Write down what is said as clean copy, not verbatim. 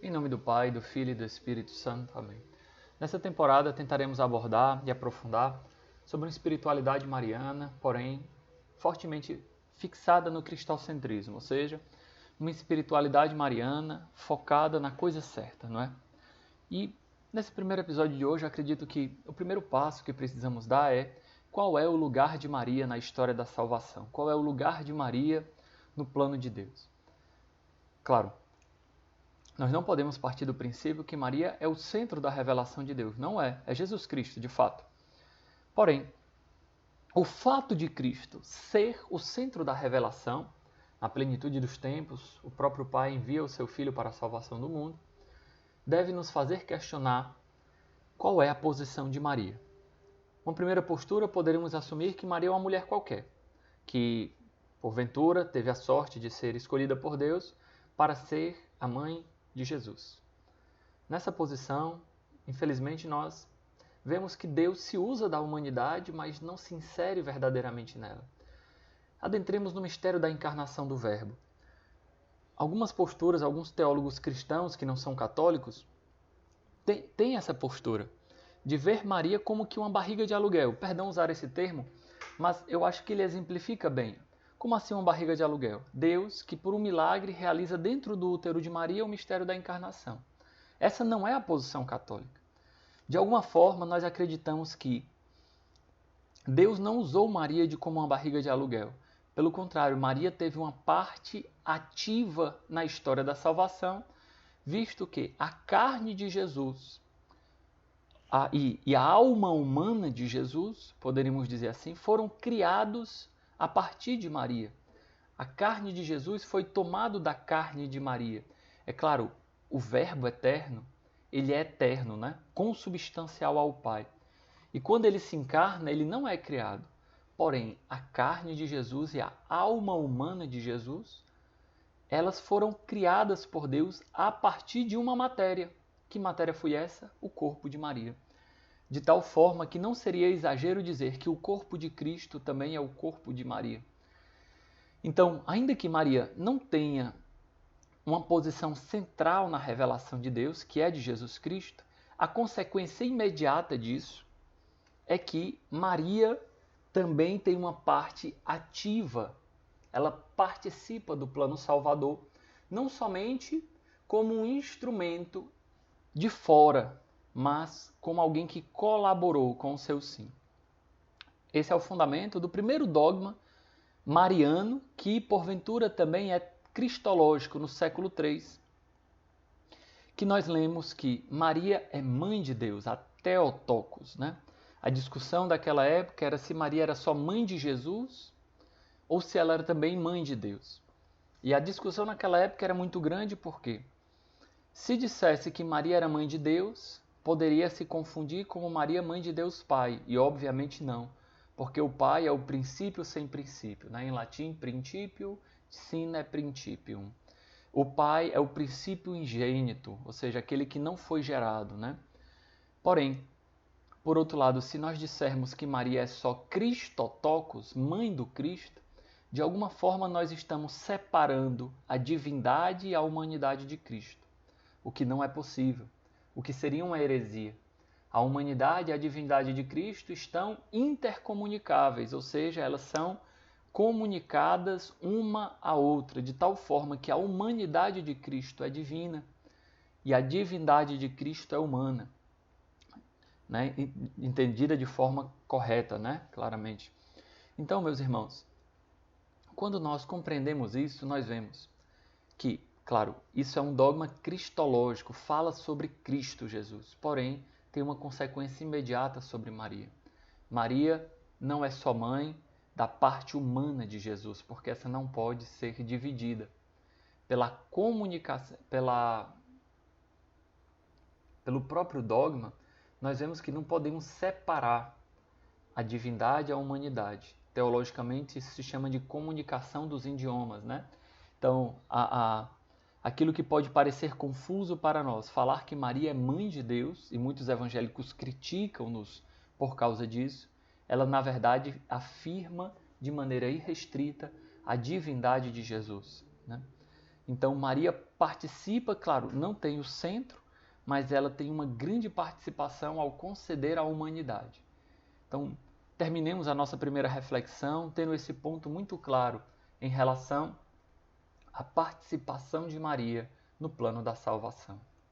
Em nome do Pai, do Filho e do Espírito Santo. Amém. Nessa temporada tentaremos abordar e aprofundar sobre uma espiritualidade mariana, porém fortemente fixada no cristocentrismo, ou seja, uma espiritualidade mariana focada na coisa certa, não é? E nesse primeiro episódio de hoje, eu acredito que o primeiro passo que precisamos dar é qual é o lugar de Maria na história da salvação? Qual é o lugar de Maria no plano de Deus? Claro, nós não podemos partir do princípio que Maria é o centro da revelação de Deus. Não é. É Jesus Cristo, de fato. Porém, o fato de Cristo ser o centro da revelação, na plenitude dos tempos, o próprio Pai envia o seu Filho para a salvação do mundo, deve nos fazer questionar qual é a posição de Maria. Uma primeira postura, poderíamos assumir que Maria é uma mulher qualquer, que, porventura, teve a sorte de ser escolhida por Deus para ser a mãe de Jesus. Nessa posição, infelizmente, nós vemos que Deus se usa da humanidade, mas não se insere verdadeiramente nela. Adentremos no mistério da encarnação do Verbo. Algumas posturas, alguns teólogos cristãos que não são católicos, têm essa postura de ver Maria como que uma barriga de aluguel. Perdão usar esse termo, mas eu acho que ele exemplifica bem. Como assim uma barriga de aluguel? Deus que por um milagre realiza dentro do útero de Maria o mistério da encarnação. Essa não é a posição católica. De alguma forma, nós acreditamos que Deus não usou Maria como uma barriga de aluguel. Pelo contrário, Maria teve uma parte ativa na história da salvação, visto que a carne de Jesus e a alma humana de Jesus, poderíamos dizer assim, foram criados a partir de Maria. A carne de Jesus foi tomado da carne de Maria. É claro, o Verbo eterno, ele é eterno, né? Consubstancial ao Pai. E quando ele se encarna, ele não é criado. Porém, a carne de Jesus e a alma humana de Jesus, elas foram criadas por Deus a partir de uma matéria. Que matéria foi essa? O corpo de Maria. De tal forma que não seria exagero dizer que o corpo de Cristo também é o corpo de Maria. Então, ainda que Maria não tenha uma posição central na revelação de Deus, que é de Jesus Cristo, a consequência imediata disso é que Maria também tem uma parte ativa. Ela participa do plano salvador, não somente como um instrumento de fora, mas como alguém que colaborou com o seu sim. Esse é o fundamento do primeiro dogma mariano, que porventura também é cristológico no século III, que nós lemos que Maria é mãe de Deus, a Theotokos, né? A discussão daquela época era se Maria era só mãe de Jesus ou se ela era também mãe de Deus. E a discussão naquela época era muito grande porque se dissesse que Maria era mãe de Deus, poderia se confundir como Maria mãe de Deus Pai, e obviamente não, porque o Pai é o princípio sem princípio, né? Em latim, principio sine principium. O Pai é o princípio ingênito, ou seja, aquele que não foi gerado, né? Porém, por outro lado, se nós dissermos que Maria é só Christotokos, mãe do Cristo, de alguma forma nós estamos separando a divindade e a humanidade de Cristo, o que não é possível, o que seria uma heresia. A humanidade e a divindade de Cristo estão intercomunicáveis, ou seja, elas são comunicadas uma à outra, de tal forma que a humanidade de Cristo é divina e a divindade de Cristo é humana, né? Entendida de forma correta, né? Claramente. Então, meus irmãos, quando nós compreendemos isso, nós vemos que, claro, isso é um dogma cristológico, fala sobre Cristo Jesus, porém tem uma consequência imediata sobre Maria. Maria não é só mãe da parte humana de Jesus, porque essa não pode ser dividida. Pela comunicação, pelo próprio dogma, nós vemos que não podemos separar a divindade e a humanidade. Teologicamente, isso se chama de comunicação dos idiomas, né? Então, aquilo que pode parecer confuso para nós, falar que Maria é mãe de Deus, e muitos evangélicos criticam-nos por causa disso, ela na verdade afirma de maneira irrestrita a divindade de Jesus, né? Então Maria participa, claro, não tem o centro, mas ela tem uma grande participação ao conceder à humanidade. Então, terminemos a nossa primeira reflexão tendo esse ponto muito claro em relação à participação de Maria no plano da salvação.